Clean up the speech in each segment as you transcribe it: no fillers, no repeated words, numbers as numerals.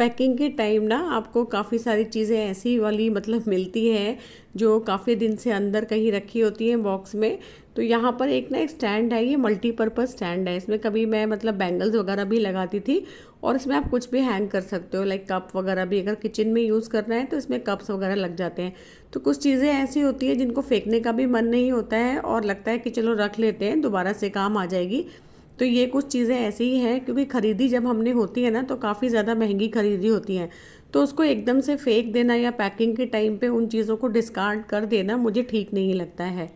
Packing के time ना आपको काफ़ी सारी चीज़ें ऐसी वाली मतलब मिलती है जो काफ़ी दिन से अंदर कहीं रखी होती हैं बॉक्स में। तो यहाँ पर एक ना एक स्टैंड है, ये मल्टीपर्पज़ स्टैंड है। इसमें कभी मैं मतलब बैंगल्स वगैरह भी लगाती थी और इसमें आप कुछ भी हैंग कर सकते हो, लाइक कप वगैरह भी अगर किचन में यूज़ करना है तो इसमें कप्स वगैरह लग जाते हैं। तो कुछ चीज़ें ऐसी होती है जिनको फेंकने का भी मन नहीं होता है और लगता है कि चलो रख लेते हैं, दोबारा से काम आ जाएगी। तो ये कुछ चीज़ें ऐसी ही हैं, क्योंकि ख़रीदी जब हमने होती है ना तो काफ़ी ज़्यादा महंगी खरीदी होती हैं। तो उसको एकदम से फेंक देना या पैकिंग के टाइम पे उन चीज़ों को डिस्कार्ड कर देना मुझे ठीक नहीं लगता है।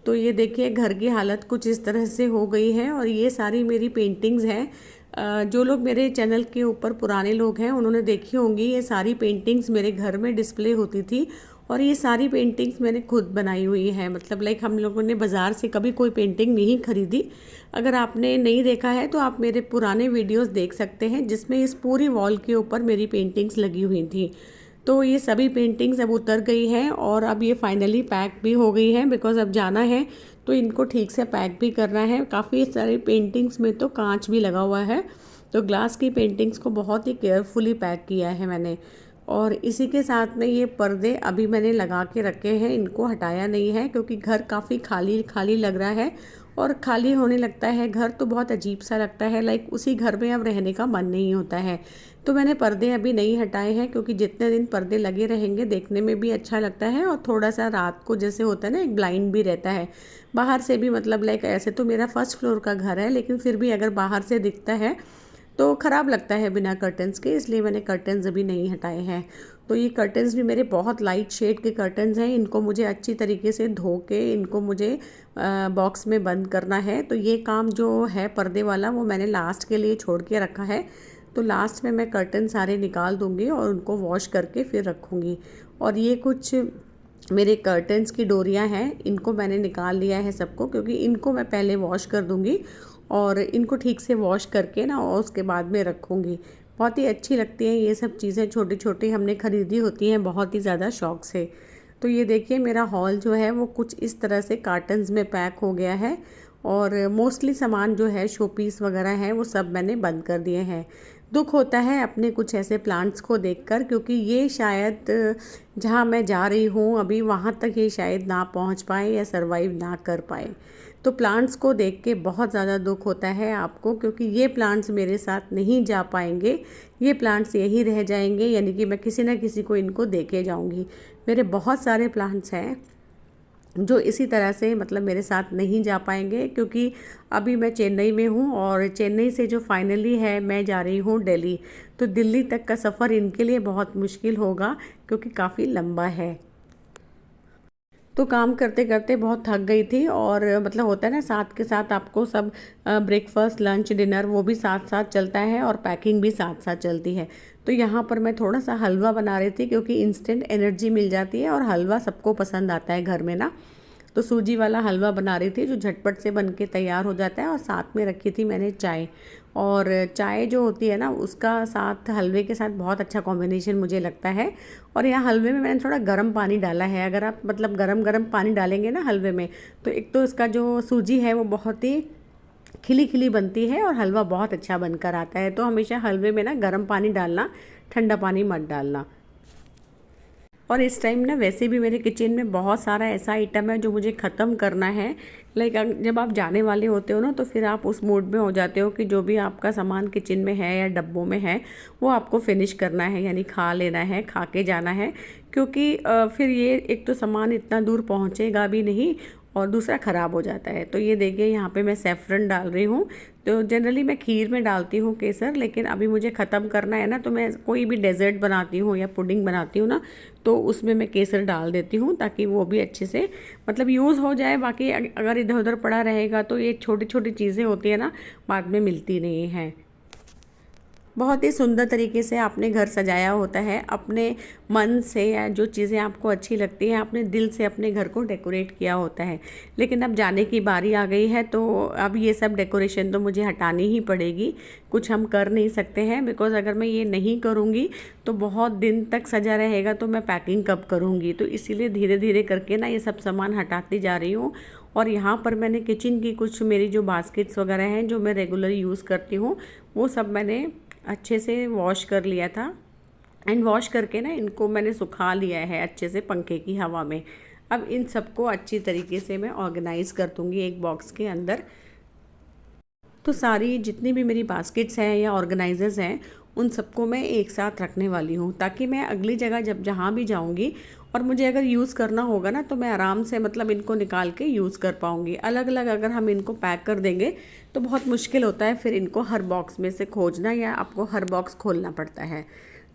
तो ये देखिए घर की हालत कुछ इस तरह से हो गई है और ये सारी मेरी पेंटिंग्स हैं। जो लोग मेरे चैनल के ऊपर पुराने लोग हैं उन्होंने देखी होंगी, ये सारी पेंटिंग्स मेरे घर में डिस्प्ले होती थी और ये सारी पेंटिंग्स मैंने खुद बनाई हुई है। मतलब लाइक हम लोगों ने बाज़ार से कभी कोई पेंटिंग नहीं खरीदी। अगर आपने नहीं देखा है तो आप मेरे पुराने वीडियोस देख सकते हैं जिसमें इस पूरी वॉल के ऊपर मेरी पेंटिंग्स लगी हुई थी। तो ये सभी पेंटिंग्स अब उतर गई हैं और अब ये फाइनली पैक भी हो गई हैं, बिकॉज़ अब जाना है तो इनको ठीक से पैक भी करना है। काफ़ी सारी पेंटिंग्स में तो कांच भी लगा हुआ है, तो ग्लास की पेंटिंग्स को बहुत ही केयरफुली पैक किया है मैंने। और इसी के साथ में ये पर्दे अभी मैंने लगा के रखे हैं, इनको हटाया नहीं है क्योंकि घर काफ़ी खाली खाली लग रहा है और खाली होने लगता है घर तो बहुत अजीब सा लगता है, लाइक उसी घर में अब रहने का मन नहीं होता है। तो मैंने पर्दे अभी नहीं हटाए हैं क्योंकि जितने दिन पर्दे लगे रहेंगे देखने में भी अच्छा लगता है और थोड़ा सा रात को जैसे होता है ना, एक ब्लाइंड भी रहता है बाहर से भी। मतलब लाइक ऐसे तो मेरा फर्स्ट फ्लोर का घर है लेकिन फिर भी अगर बाहर से दिखता है तो ख़राब लगता है बिना कर्टन्स के, इसलिए मैंने कर्टन्स अभी नहीं हटाए हैं। तो ये कर्टन्स भी मेरे बहुत लाइट शेड के कर्टन्स हैं, इनको मुझे अच्छी तरीके से धो के इनको मुझे बॉक्स में बंद करना है। तो ये काम जो है पर्दे वाला वो मैंने लास्ट के लिए छोड़ के रखा है। तो लास्ट में मैं कर्टन सारे निकाल दूँगी और उनको वॉश करके फिर रखूँगी। और ये कुछ मेरे कर्टन्स की डोरियां हैं, इनको मैंने निकाल लिया है सबको, क्योंकि इनको मैं पहले वॉश कर दूँगी और इनको ठीक से वॉश करके ना और उसके बाद में रखूँगी। बहुत ही अच्छी लगती हैं ये सब चीज़ें, छोटी छोटी हमने ख़रीदी होती हैं बहुत ही ज़्यादा शौक़ से। तो ये देखिए मेरा हॉल जो है वो कुछ इस तरह से कार्टन्स में पैक हो गया है और मोस्टली सामान जो है शो पीस वगैरह है वो सब मैंने बंद कर दिए हैं। दुख होता है अपने कुछ ऐसे प्लांट्स को देखकर, क्योंकि ये शायद जहाँ मैं जा रही हूँ अभी वहाँ तक ये शायद ना पहुँच पाए या सरवाइव ना कर पाए। तो प्लांट्स को देख के बहुत ज़्यादा दुख होता है आपको, क्योंकि ये प्लांट्स मेरे साथ नहीं जा पाएंगे, ये प्लांट्स यहीं रह जाएंगे, यानी कि मैं किसी ना किसी को इनको दे के जाऊँगी। मेरे बहुत सारे प्लांट्स हैं जो इसी तरह से मतलब मेरे साथ नहीं जा पाएंगे, क्योंकि अभी मैं चेन्नई में हूँ और चेन्नई से जो फाइनली है मैं जा रही हूँ दिल्ली। तो दिल्ली तक का सफ़र इनके लिए बहुत मुश्किल होगा क्योंकि काफ़ी लंबा है। तो काम करते करते बहुत थक गई थी और मतलब होता है ना साथ के साथ आपको सब ब्रेकफास्ट लंच डिनर वो भी साथ साथ चलता है और पैकिंग भी साथ साथ चलती है। तो यहाँ पर मैं थोड़ा सा हलवा बना रही थी क्योंकि इंस्टेंट एनर्जी मिल जाती है और हलवा सबको पसंद आता है घर में ना। तो सूजी वाला हलवा बना रही थी जो झटपट से बन के तैयार हो जाता है, और साथ में रखी थी मैंने चाय। और चाय जो होती है ना उसका साथ हलवे के साथ बहुत अच्छा कॉम्बिनेशन मुझे लगता है। और यहाँ हलवे में मैंने थोड़ा गर्म पानी डाला है, अगर आप मतलब गरम गरम पानी डालेंगे ना हलवे में तो एक तो इसका जो सूजी है वो बहुत ही खिली खिली बनती है और हलवा बहुत अच्छा बनकर आता है। तो हमेशा हलवे में ना गर्म पानी डालना, ठंडा पानी मत डालना। और इस टाइम ना वैसे भी मेरे किचन में बहुत सारा ऐसा आइटम है जो मुझे ख़त्म करना है। लाइक जब आप जाने वाले होते हो ना तो फिर आप उस मूड में हो जाते हो कि जो भी आपका सामान किचन में है या डब्बों में है वो आपको फिनिश करना है, यानी खा लेना है, खा के जाना है। क्योंकि फिर ये एक तो सामान इतना दूर पहुँचेगा भी नहीं और दूसरा ख़राब हो जाता है। तो ये देखिए यहाँ पे मैं सेफ्रन डाल रही हूँ। तो जनरली मैं खीर में डालती हूँ केसर, लेकिन अभी मुझे ख़त्म करना है ना तो मैं कोई भी डेजर्ट बनाती हूँ या पुडिंग बनाती हूँ ना तो उसमें मैं केसर डाल देती हूँ ताकि वो भी अच्छे से मतलब यूज़ हो जाए। बाकी अगर इधर उधर पड़ा रहेगा तो ये छोटी छोटी चीज़ें होती है ना, बाद में मिलती नहीं हैं। बहुत ही सुंदर तरीके से आपने घर सजाया होता है अपने मन से, या जो चीज़ें आपको अच्छी लगती हैं अपने दिल से अपने घर को डेकोरेट किया होता है। लेकिन अब जाने की बारी आ गई है तो अब ये सब डेकोरेशन तो मुझे हटानी ही पड़ेगी, कुछ हम कर नहीं सकते हैं। बिकॉज़ अगर मैं ये नहीं करूँगी तो बहुत दिन तक सजा रहेगा तो मैं पैकिंग कब करूँगी। तो इसीलिए धीरे धीरे करके ना ये सब सामान हटाती जा रही हूँ। और यहाँ पर मैंने किचन की कुछ मेरी जो बास्केट्स वगैरह हैं जो मैं रेगुलर यूज़ करती हूँ वो सब मैंने अच्छे से वॉश कर लिया था। एंड वॉश करके ना इनको मैंने सुखा लिया है अच्छे से पंखे की हवा में। अब इन सबको अच्छी तरीके से मैं ऑर्गेनाइज़ कर दूँगी एक बॉक्स के अंदर। तो सारी जितनी भी मेरी बास्केट्स हैं या ऑर्गेनाइजर्स हैं उन सबको मैं एक साथ रखने वाली हूँ, ताकि मैं अगली जगह जब जहाँ भी जाऊँगी और मुझे अगर यूज़ करना होगा ना तो मैं आराम से मतलब इनको निकाल के यूज़ कर पाऊँगी। अलग अलग अगर हम इनको पैक कर देंगे तो बहुत मुश्किल होता है फिर इनको हर बॉक्स में से खोजना, या आपको हर बॉक्स खोलना पड़ता है।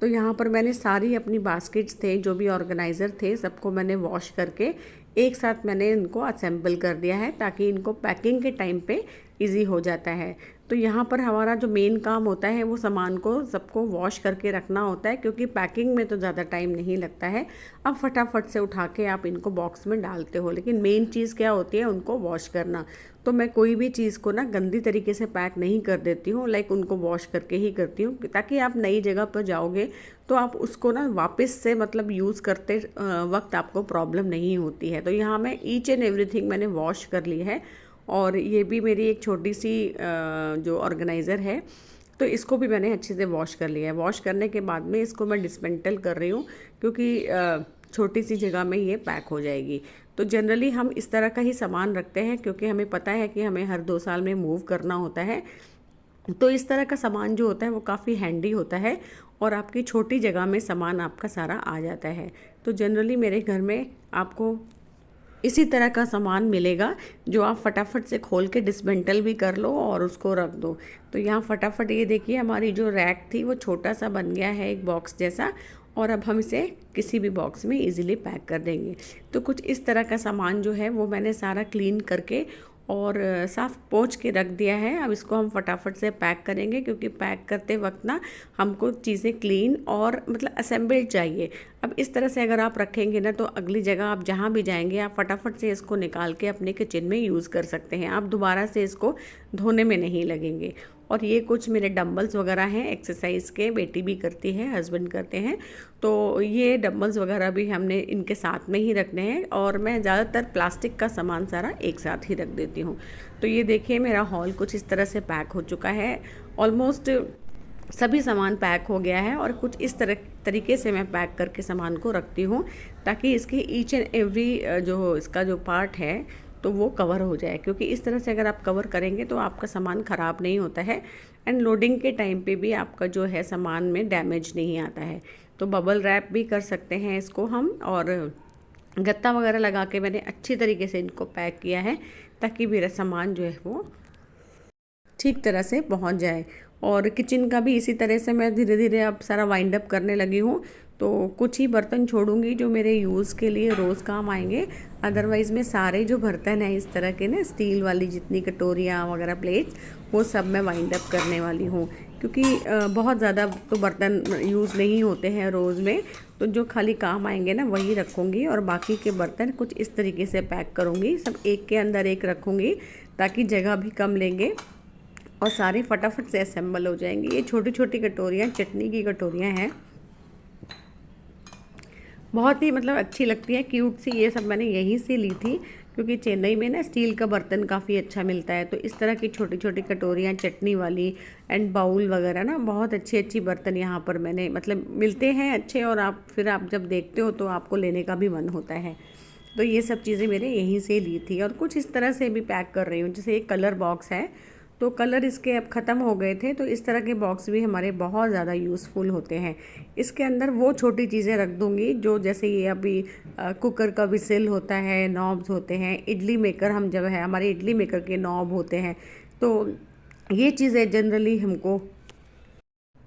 तो यहाँ पर मैंने सारी अपनी बास्केट्स थे, जो भी ऑर्गेनाइज़र थे, सबको मैंने वॉश करके एक साथ मैंने इनको असेंबल कर दिया है, ताकि इनको पैकिंग के टाइम पे इजी हो जाता है। तो यहाँ पर हमारा जो मेन काम होता है वो सामान को सबको वॉश करके रखना होता है, क्योंकि पैकिंग में तो ज़्यादा टाइम नहीं लगता है। अब फटाफट से उठा के आप इनको बॉक्स में डालते हो, लेकिन मेन चीज़ क्या होती है, उनको वॉश करना। तो मैं कोई भी चीज़ को ना गंदी तरीके से पैक नहीं कर देती हूँ, लाइक उनको वॉश करके ही करती हूँ, ताकि आप नई जगह पर जाओगे तो आप उसको ना वापस से मतलब यूज़ करते वक्त आपको प्रॉब्लम नहीं होती है। तो यहाँ मैं ईच एंड एवरीथिंग मैंने वॉश कर ली है। और ये भी मेरी एक छोटी सी जो ऑर्गेनाइज़र है, तो इसको भी मैंने अच्छे से वॉश कर लिया है। वॉश करने के बाद में इसको मैं डिसमेंटल कर रही हूँ, क्योंकि छोटी सी जगह में ये पैक हो जाएगी। तो जनरली हम इस तरह का ही सामान रखते हैं, क्योंकि हमें पता है कि हमें हर 2 साल में मूव करना होता है। तो इस तरह का सामान जो होता है वो काफ़ी हैंडी होता है, और आपकी छोटी जगह में सामान आपका सारा आ जाता है। तो जनरली मेरे घर में आपको इसी तरह का सामान मिलेगा, जो आप फटाफट से खोल के डिसमेंटल भी कर लो और उसको रख दो। तो यहाँ फटाफट ये देखिए हमारी जो रैक थी वो छोटा सा बन गया है, एक बॉक्स जैसा, और अब हम इसे किसी भी बॉक्स में इजीली पैक कर देंगे। तो कुछ इस तरह का सामान जो है वो मैंने सारा क्लीन करके और साफ़ पोंछ के रख दिया है। अब इसको हम फटाफट से पैक करेंगे, क्योंकि पैक करते वक्त ना हमको चीज़ें क्लीन और मतलब असेंबल्ड चाहिए। अब इस तरह से अगर आप रखेंगे ना तो अगली जगह आप जहाँ भी जाएंगे आप फटाफट से इसको निकाल के अपने किचन में यूज़ कर सकते हैं। आप दोबारा से इसको धोने में नहीं लगेंगे। और ये कुछ मेरे डंबल्स वगैरह हैं एक्सरसाइज के, बेटी भी करती है, हस्बैंड करते हैं। तो ये डंबल्स वगैरह भी हमने इनके साथ में ही रखने हैं, और मैं ज़्यादातर प्लास्टिक का सामान सारा एक साथ ही रख देती हूँ। तो ये देखिए मेरा हॉल कुछ इस तरह से पैक हो चुका है। ऑलमोस्ट सभी सामान पैक हो गया है, और कुछ इस तरीके से मैं पैक करके सामान को रखती हूँ, ताकि इसके ईच एंड एवरी जो इसका जो पार्ट है तो वो कवर हो जाए। क्योंकि इस तरह से अगर आप कवर करेंगे तो आपका सामान ख़राब नहीं होता है, एंड लोडिंग के टाइम पे भी आपका जो है सामान में डैमेज नहीं आता है। तो बबल रैप भी कर सकते हैं इसको हम, और गत्ता वगैरह लगा के मैंने अच्छी तरीके से इनको पैक किया है, ताकि मेरा सामान जो है वो ठीक तरह से पहुंच जाए। और किचन का भी इसी तरह से मैं धीरे धीरे अब सारा वाइंड अप करने लगी हूँ। तो कुछ ही बर्तन छोड़ूंगी जो मेरे यूज़ के लिए रोज़ काम आएंगे, अदरवाइज़ मैं सारे जो बर्तन हैं इस तरह के ना स्टील वाली जितनी कटोरियाँ वगैरह प्लेट्स, वो सब मैं वाइंड अप करने वाली हूँ। क्योंकि बहुत ज़्यादा तो बर्तन यूज़ नहीं होते हैं रोज़ में, तो जो खाली काम आएंगे ना वही रखूँगी, और बाकी के बर्तन कुछ इस तरीके से पैक करूँगी, सब एक के अंदर एक रखूँगी, ताकि जगह भी कम लेंगे और सारे फटाफट से असेंबल हो जाएंगे। ये छोटी छोटी कटोरियाँ चटनी की कटोरियाँ हैं, बहुत ही मतलब अच्छी लगती है, क्यूट सी। ये सब मैंने यहीं से ली थी, क्योंकि चेन्नई में ना स्टील का बर्तन काफ़ी अच्छा मिलता है। तो इस तरह की छोटी छोटी कटोरियाँ चटनी वाली एंड बाउल वगैरह ना बहुत अच्छी अच्छी बर्तन यहाँ पर मैंने मतलब मिलते हैं अच्छे, और आप जब देखते हो तो आपको लेने का भी मन होता है। तो ये सब चीज़ें मेरे यहीं से ली थी, और कुछ इस तरह से भी पैक कर रही हूँ। जैसे एक कलर बॉक्स है, तो कलर इसके अब ख़त्म हो गए थे, तो इस तरह के बॉक्स भी हमारे बहुत ज़्यादा यूज़फुल होते हैं। इसके अंदर वो छोटी चीज़ें रख दूँगी जो, जैसे ये अभी कुकर का विसिल होता है, नॉब्स होते हैं, इडली मेकर हम जब है हमारे इडली मेकर के नॉब होते हैं। तो ये चीज़ें जनरली हमको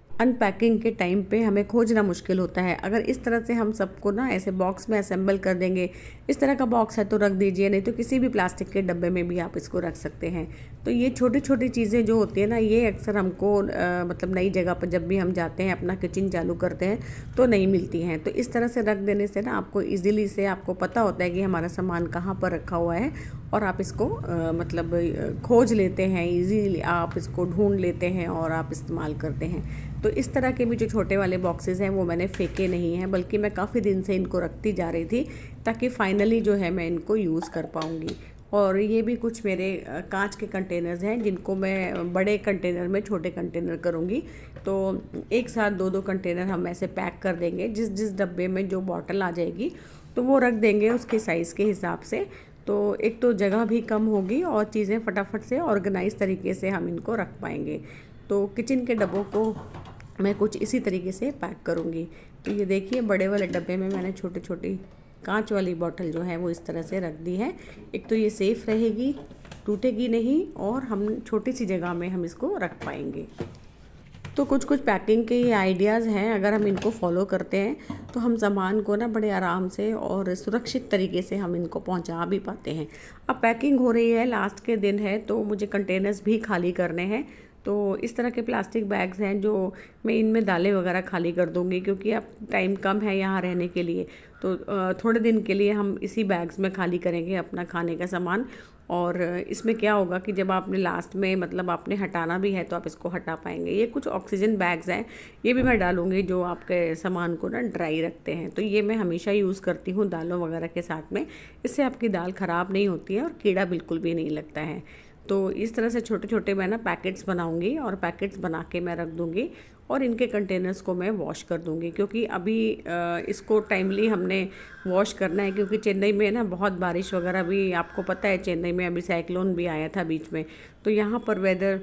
अनपैकिंग के टाइम पे हमें खोजना मुश्किल होता है। अगर इस तरह से हम सबको ना ऐसे बॉक्स में असेंबल कर देंगे, इस तरह का बॉक्स है तो रख दीजिए, नहीं तो किसी भी प्लास्टिक के डब्बे में भी आप इसको रख सकते हैं। तो ये छोटी छोटी चीज़ें जो होती है ना, ये अक्सर हमको मतलब नई जगह पर जब भी हम जाते हैं अपना किचन चालू करते हैं तो नहीं मिलती हैं। तो इस तरह से रख देने से ना आपको ईज़िली से आपको पता होता है कि हमारा सामान कहाँ पर रखा हुआ है, और आप इसको मतलब खोज लेते हैं ईज़िली, आप इसको ढूंढ लेते हैं और आप इस्तेमाल करते हैं। तो इस तरह के भी जो छोटे वाले बॉक्सेस हैं वो मैंने फेंके नहीं हैं, बल्कि मैं काफ़ी दिन से इनको रखती जा रही थी, ताकि फाइनली जो है मैं इनको यूज़ कर पाऊँगी। और ये भी कुछ मेरे कांच के कंटेनर्स हैं जिनको मैं बड़े कंटेनर में छोटे कंटेनर करूँगी। तो एक साथ दो दो कंटेनर हम ऐसे पैक कर देंगे, जिस जिस डब्बे में जो बॉटल आ जाएगी तो वो रख देंगे उसके साइज़ के हिसाब से। तो एक तो जगह भी कम होगी और चीज़ें फटाफट से ऑर्गेनाइज तरीके से हम इनको रख पाएंगे। तो किचन के डब्बों को मैं कुछ इसी तरीके से पैक करूँगी। तो ये देखिए बड़े वाले डब्बे में मैंने छोटी छोटी कांच वाली बॉटल जो है वो इस तरह से रख दी है। एक तो ये सेफ़ रहेगी, टूटेगी नहीं, और हम छोटी सी जगह में हम इसको रख पाएंगे। तो कुछ कुछ पैकिंग के ये आइडियाज़ हैं, अगर हम इनको फॉलो करते हैं तो हम सामान को ना बड़े आराम से और सुरक्षित तरीके से हम इनको पहुंचा भी पाते हैं। अब पैकिंग हो रही है, लास्ट के दिन है, तो मुझे कंटेनर्स भी खाली करने हैं। तो इस तरह के प्लास्टिक बैग्स हैं जो मैं इनमें दालें वगैरह खाली कर दूंगी, क्योंकि अब टाइम कम है यहाँ रहने के लिए। तो थोड़े दिन के लिए हम इसी बैग्स में खाली करेंगे अपना खाने का सामान। और इसमें क्या होगा कि जब आपने लास्ट में मतलब आपने हटाना भी है तो आप इसको हटा पाएंगे। ये कुछ ऑक्सीजन बैग्स हैं, ये भी मैं डालूंगी जो आपके सामान को ना ड्राई रखते हैं। तो ये मैं हमेशा यूज़ करती हूँ दालों वगैरह के साथ में, इससे आपकी दाल ख़राब नहीं होती है और कीड़ा बिल्कुल भी नहीं लगता है। तो इस तरह से छोटे छोटे मैं ना पैकेट्स बनाऊंगी और पैकेट्स बना के मैं रख दूंगी और इनके कंटेनर्स को मैं वॉश कर दूंगी, क्योंकि अभी इसको टाइमली हमने वॉश करना है, क्योंकि चेन्नई में ना बहुत बारिश वगैरह भी, आपको पता है चेन्नई में अभी साइक्लोन भी आया था बीच में। तो यहाँ पर वेदर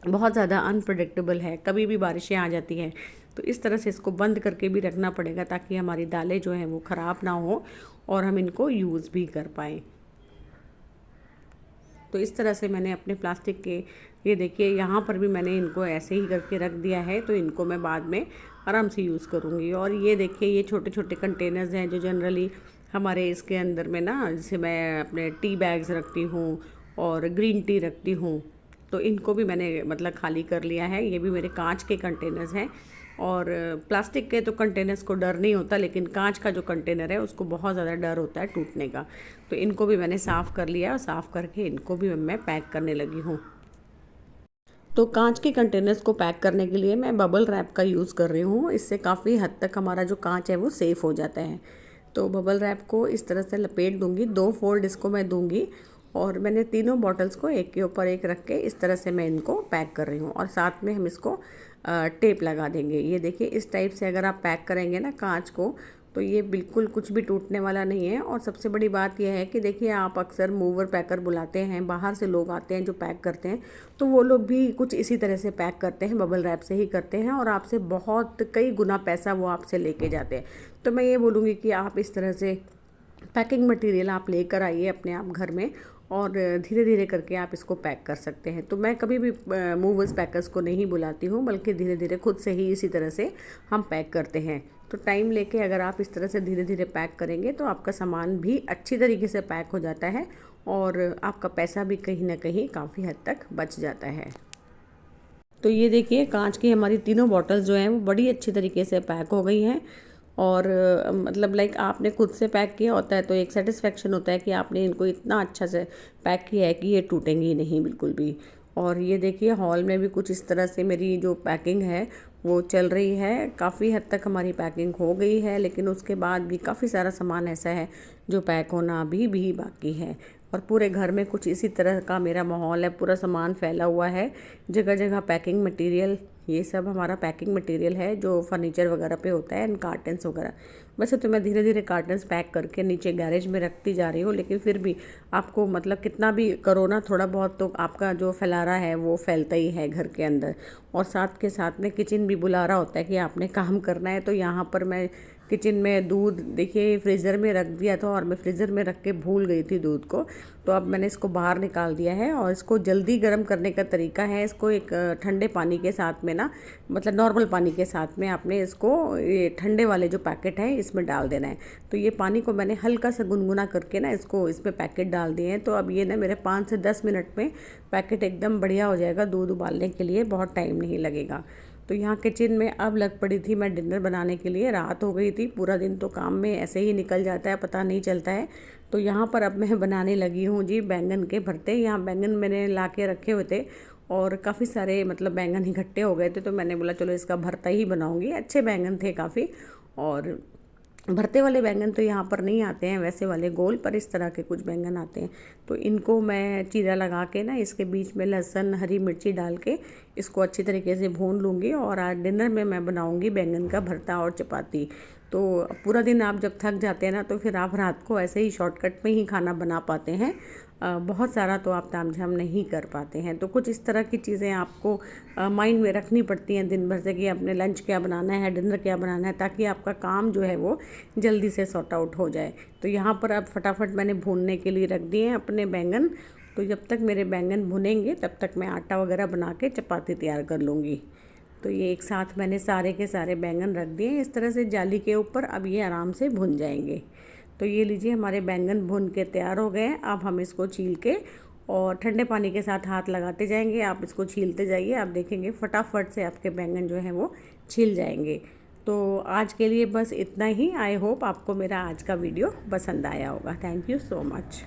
बहुत ज़्यादा अनप्रडिक्टेबल है, कभी भी बारिशें आ जाती हैं। तो इस तरह से इसको बंद करके भी रखना पड़ेगा ताकि हमारी दालें जो हैं वो ख़राब ना हो और हम इनको यूज़ भी कर पाएँ। तो इस तरह से मैंने अपने प्लास्टिक के, ये देखिए यहाँ पर भी मैंने इनको ऐसे ही करके रख दिया है, तो इनको मैं बाद में आराम से यूज़ करूँगी। और ये देखिए ये छोटे छोटे कंटेनर्स हैं जो जनरली हमारे इसके अंदर में ना, जैसे मैं अपने टी बैग्स रखती हूँ और ग्रीन टी रखती हूँ, तो इनको भी मैंने मतलब खाली कर लिया है। ये भी मेरे कांच के कंटेनर्स हैं। और प्लास्टिक के तो कंटेनर्स को डर नहीं होता, लेकिन कांच का जो कंटेनर है उसको बहुत ज़्यादा डर होता है टूटने का। तो इनको भी मैंने साफ़ कर लिया और साफ़ करके इनको भी मैं पैक करने लगी हूँ। तो कांच के कंटेनर्स को पैक करने के लिए मैं बबल रैप का यूज़ कर रही हूँ। इससे काफ़ी हद तक हमारा जो कांच है वो सेफ़ हो जाता है। तो बबल रैप को इस तरह से लपेट दूँगी, 2 फोल्ड इसको मैं दूँगी, और मैंने तीनों बॉटल्स को एक के ऊपर एक रख के इस तरह से मैं इनको पैक कर रही हूँ। और साथ में हम इसको टेप लगा देंगे। ये देखिए इस टाइप से अगर आप पैक करेंगे ना कांच को, तो ये बिल्कुल कुछ भी टूटने वाला नहीं है। और सबसे बड़ी बात यह है कि देखिए आप अक्सर मूवर पैकर बुलाते हैं, बाहर से लोग आते हैं जो पैक करते हैं, तो वो लोग भी कुछ इसी तरह से पैक करते हैं, बबल रैप से ही करते हैं, और आपसे बहुत कई गुना पैसा वो आपसे लेके जाते हैं। तो मैं ये बोलूँगी कि आप इस तरह से पैकिंग मटेरियल आप लेकर आइए अपने आप घर में, और धीरे धीरे करके आप इसको पैक कर सकते हैं। तो मैं कभी भी मूवर्स पैकर्स को नहीं बुलाती हूँ, बल्कि धीरे धीरे खुद से ही इसी तरह से हम पैक करते हैं। तो टाइम लेके अगर आप इस तरह से धीरे धीरे पैक करेंगे तो आपका सामान भी अच्छी तरीके से पैक हो जाता है और आपका पैसा भी कहीं ना कहीं काफ़ी हद तक बच जाता है। तो ये देखिए कांच की हमारी तीनों बॉटल्स जो हैं वो बड़ी अच्छी तरीके से पैक हो गई हैं। और मतलब लाइक आपने खुद से पैक किया होता है तो एक सेटिस्फेक्शन होता है कि आपने इनको इतना अच्छा से पैक किया है कि ये टूटेंगी नहीं बिल्कुल भी। और ये देखिए हॉल में भी कुछ इस तरह से मेरी जो पैकिंग है वो चल रही है। काफ़ी हद तक हमारी पैकिंग हो गई है, लेकिन उसके बाद भी काफ़ी सारा सामान ऐसा है जो पैक होना अभी भी बाकी है। और पूरे घर में कुछ इसी तरह का मेरा माहौल है, पूरा सामान फैला हुआ है, जगह जगह पैकिंग मटेरियल। ये सब हमारा पैकिंग मटेरियल है जो फर्नीचर वगैरह पे होता है, एंड कार्टन्स वगैरह। वैसे तो मैं धीरे धीरे कार्टन्स पैक करके नीचे गैरेज में रखती जा रही हूँ, लेकिन फिर भी आपको मतलब कितना भी करो ना, थोड़ा बहुत तो आपका जो फैलारा है वो फैलता ही है घर के अंदर। और साथ के साथ में किचन भी बुला रहा होता है कि आपने काम करना है। तो यहाँ पर मैं किचन में दूध देखिए फ्रीज़र में रख दिया था, और मैं फ्रीज़र में रख के भूल गई थी दूध को। तो अब मैंने इसको बाहर निकाल दिया है, और इसको जल्दी गर्म करने का तरीका है, इसको एक ठंडे पानी के साथ में ना, मतलब नॉर्मल पानी के साथ में आपने इसको ये ठंडे वाले जो पैकेट है इसमें डाल देना है। तो ये पानी को मैंने हल्का सा गुनगुना करके ना इसको इसमें पैकेट डाल दिए हैं। तो अब ये ना मेरे 5 से 10 मिनट में पैकेट एकदम बढ़िया हो जाएगा। दूध उबालने के लिए बहुत टाइम नहीं लगेगा। तो यहाँ किचन में अब लग पड़ी थी मैं डिनर बनाने के लिए। रात हो गई थी, पूरा दिन तो काम में ऐसे ही निकल जाता है, पता नहीं चलता है। तो यहाँ पर अब मैं बनाने लगी हूँ जी बैंगन के भरते। यहाँ बैंगन मैंने ला के रखे हुए थे और काफ़ी सारे मतलब बैंगन इकट्ठे हो गए थे, तो मैंने बोला चलो इसका भरता ही बनाऊँगी। अच्छे बैंगन थे काफ़ी, और भरते वाले बैंगन तो यहाँ पर नहीं आते हैं, वैसे वाले गोल, पर इस तरह के कुछ बैंगन आते हैं। तो इनको मैं चीरा लगा के ना इसके बीच में लहसुन हरी मिर्ची डाल के इसको अच्छी तरीके से भून लूँगी। और आज डिनर में मैं बनाऊँगी बैंगन का भरता और चपाती। तो पूरा दिन आप जब थक जाते हैं ना तो फिर आप रात को ऐसे ही शॉर्टकट में ही खाना बना पाते हैं। बहुत सारा तो आप तामझाम नहीं कर पाते हैं। तो कुछ इस तरह की चीज़ें आपको माइंड में रखनी पड़ती हैं दिन भर से कि अपने लंच क्या बनाना है, डिनर क्या बनाना है, ताकि आपका काम जो है वो जल्दी से सॉर्ट आउट हो जाए। तो यहाँ पर अब फटाफट मैंने भूनने के लिए रख दिए हैं अपने बैंगन। तो जब तक मेरे बैंगन भुनेंगे तब तक मैं आटा वगैरह बना के चपाती तैयार कर लूँगी। तो ये एक साथ मैंने सारे के सारे बैंगन रख दिए इस तरह से जाली के ऊपर। अब ये आराम से भुन जाएंगे। तो ये लीजिए हमारे बैंगन भुन के तैयार हो गए हैं। अब हम इसको छील के और ठंडे पानी के साथ हाथ लगाते जाएंगे, आप इसको छीलते जाइए, आप देखेंगे फटाफट से आपके बैंगन जो हैं वो छिल जाएंगे। तो आज के लिए बस इतना ही। आई होप आपको मेरा आज का वीडियो पसंद आया होगा। Thank you so much.